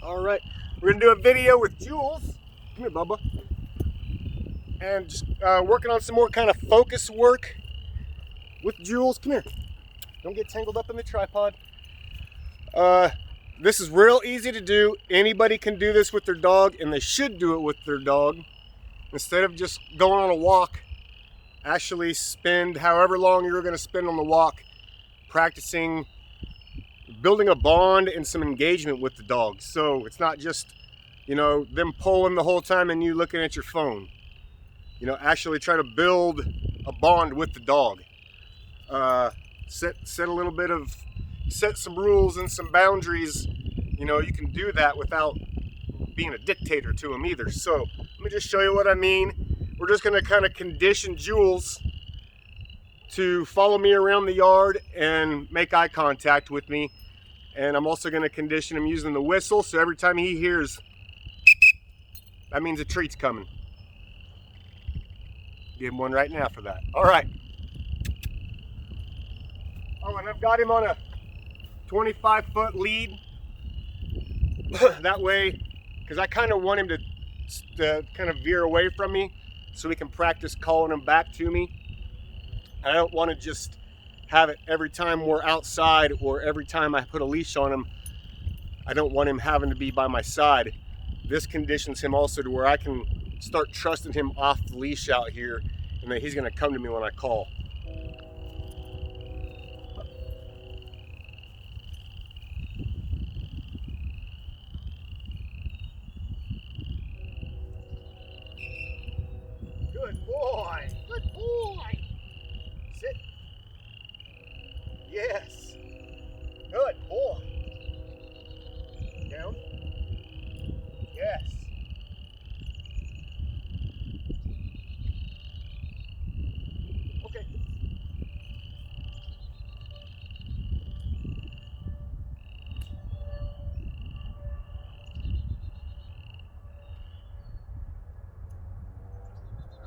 All right, we're gonna do a video with Jules. Come here, Bubba. And just working on some more kind of focus work with Jules. Come here. Don't get tangled up in the tripod. This is real easy to do. Anybody can do this with their dog, and they should do it with their dog. Instead of just going on a walk, actually spend however long you're gonna spend on the walk practicing building a bond and some engagement with the dog. So it's not just, them pulling the whole time and you looking at your phone. Actually try to build a bond with the dog. Set some rules and some boundaries. You can do that without being a dictator to him either. So let me just show you what I mean. We're just gonna kind of condition Jules to follow me around the yard and make eye contact with me. And I'm also gonna condition him using the whistle, so every time he hears, that means a treat's coming. Give him one right now for that. All right. Oh, and I've got him on a 25-foot lead. That way, because I kind of want him to kind of veer away from me so we can practice calling him back to me. I don't want to just have it every time we're outside or every time I put a leash on him. I don't want him having to be by my side. This conditions him also to where I can start trusting him off the leash out here, and that he's going to come to me when I call. Good boy. Good boy. Sit. Yes. Good boy. Down. Yes. Okay.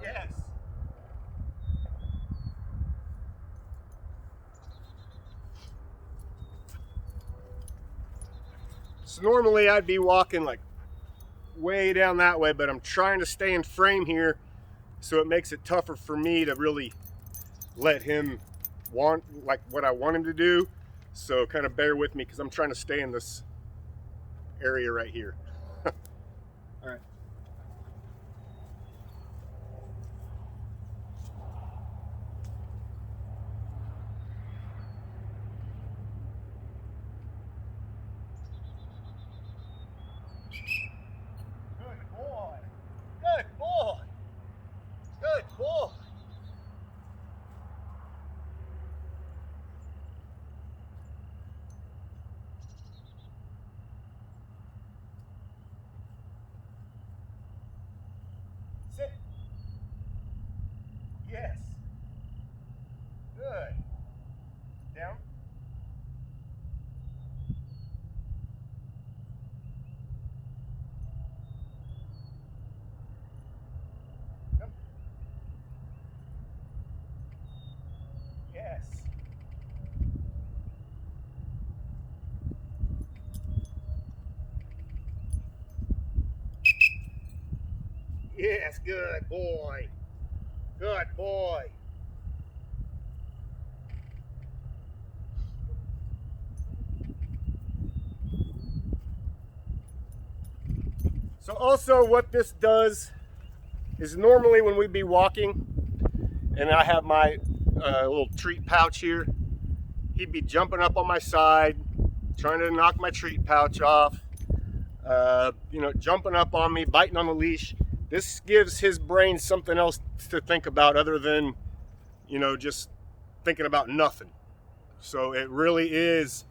Yes. So normally I'd be walking like way down that way, but I'm trying to stay in frame here, so it makes it tougher for me to really let him want like what I want him to do. So kind of bear with me because I'm trying to stay in this area right here. All right. Good boy. Good boy. Good boy. Sit. Yes. Good. Down. Come. Yes. Yes, good boy. Good boy. So also what this does is normally when we'd be walking and I have my little treat pouch here, he'd be jumping up on my side, trying to knock my treat pouch off, jumping up on me, biting on the leash. This gives his brain something else to think about other than, just thinking about nothing. So it really is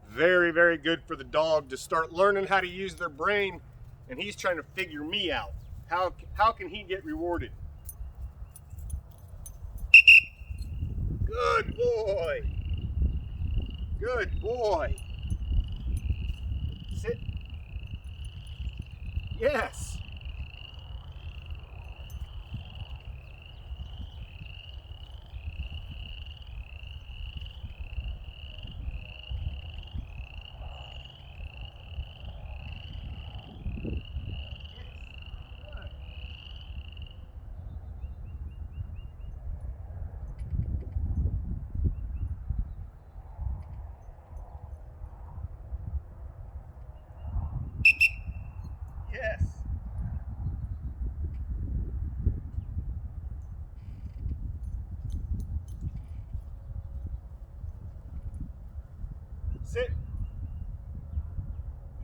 very, very good for the dog to start learning how to use their brain, and he's trying to figure me out. How can he get rewarded? Good boy. Good boy. Sit. Yes.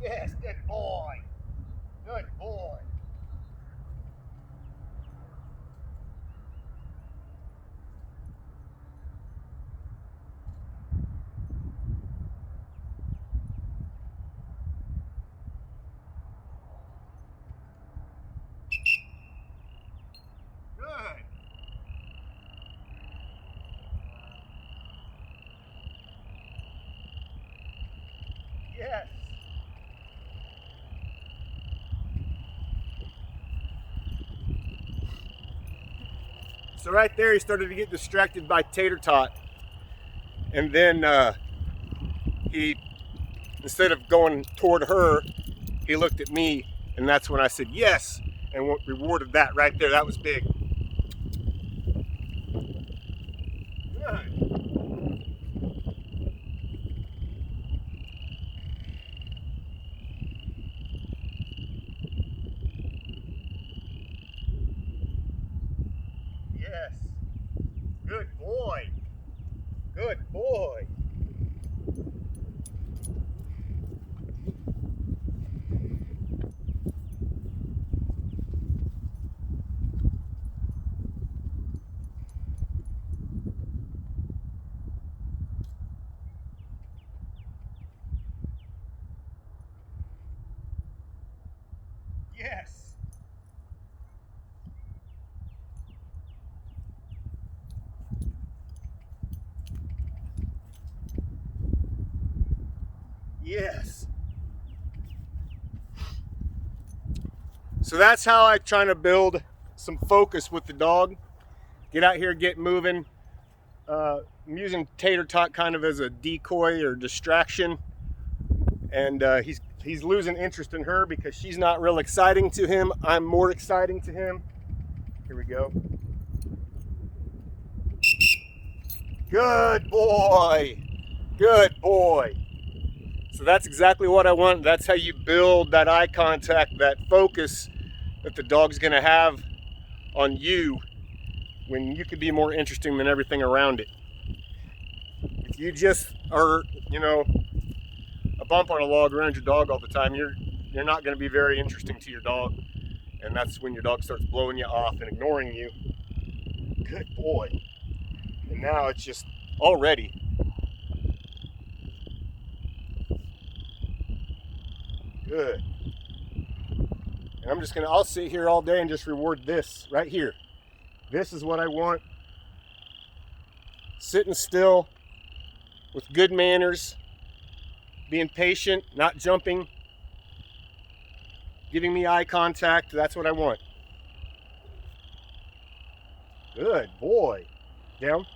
Yes, good boy. Good boy. Good. Yes. So right there, he started to get distracted by Tater Tot. And then he, instead of going toward her, he looked at me, and that's when I said yes, and rewarded that right there. That was big. Good. Yes. Good boy. Good boy. Yes. Yes. So that's how I try to build some focus with the dog. Get out here, get moving. I'm using Tater Tot kind of as a decoy or distraction. And he's losing interest in her because she's not real exciting to him. I'm more exciting to him. Here we go. Good boy. Good boy. So that's exactly what I want. That's how you build that eye contact, that focus that the dog's gonna have on you when you can be more interesting than everything around it. If you just are, a bump on a log around your dog all the time, you're not gonna be very interesting to your dog. And that's when your dog starts blowing you off and ignoring you. Good boy. And now it's just already. Good. And I'll sit here all day and just reward this right here. This is what I want. Sitting still with good manners, being patient, not jumping, giving me eye contact. That's what I want. Good boy. Down.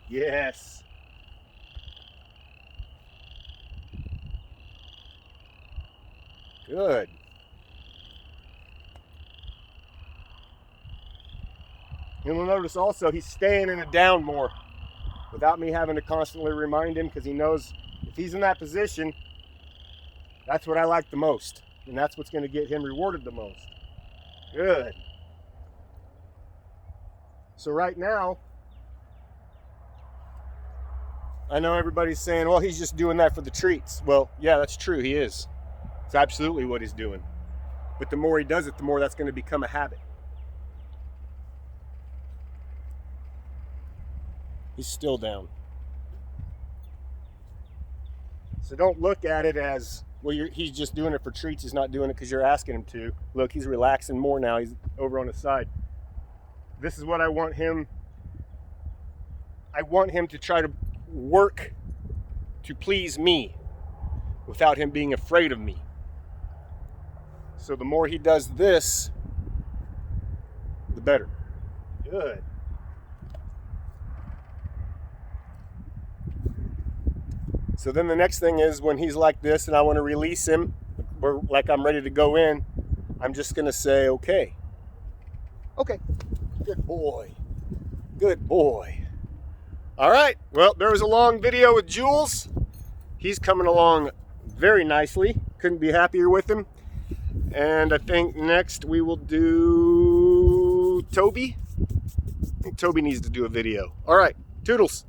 Yes. Good. You'll notice also he's staying in a down more without me having to constantly remind him, because he knows if he's in that position, that's what I like the most. And that's what's going to get him rewarded the most. Good. So right now, I know everybody's saying, well, he's just doing that for the treats. Well, yeah, that's true. He is. It's absolutely what he's doing. But the more he does it, the more that's going to become a habit. He's still down. So don't look at it as, well, he's just doing it for treats. He's not doing it because you're asking him to. Look, he's relaxing more now. He's over on his side. This is what I want him. I want him to try to work to please me without him being afraid of me. So the more he does this, the better. Good. So then the next thing is when he's like this and I want to release him, or like I'm ready to go in, I'm just going to say, okay. Okay. Good boy. Good boy. All right. Well, there was a long video with Jules. He's coming along very nicely. Couldn't be happier with him. And I think next we will do Toby. I think Toby needs to do a video. All right. Toodles.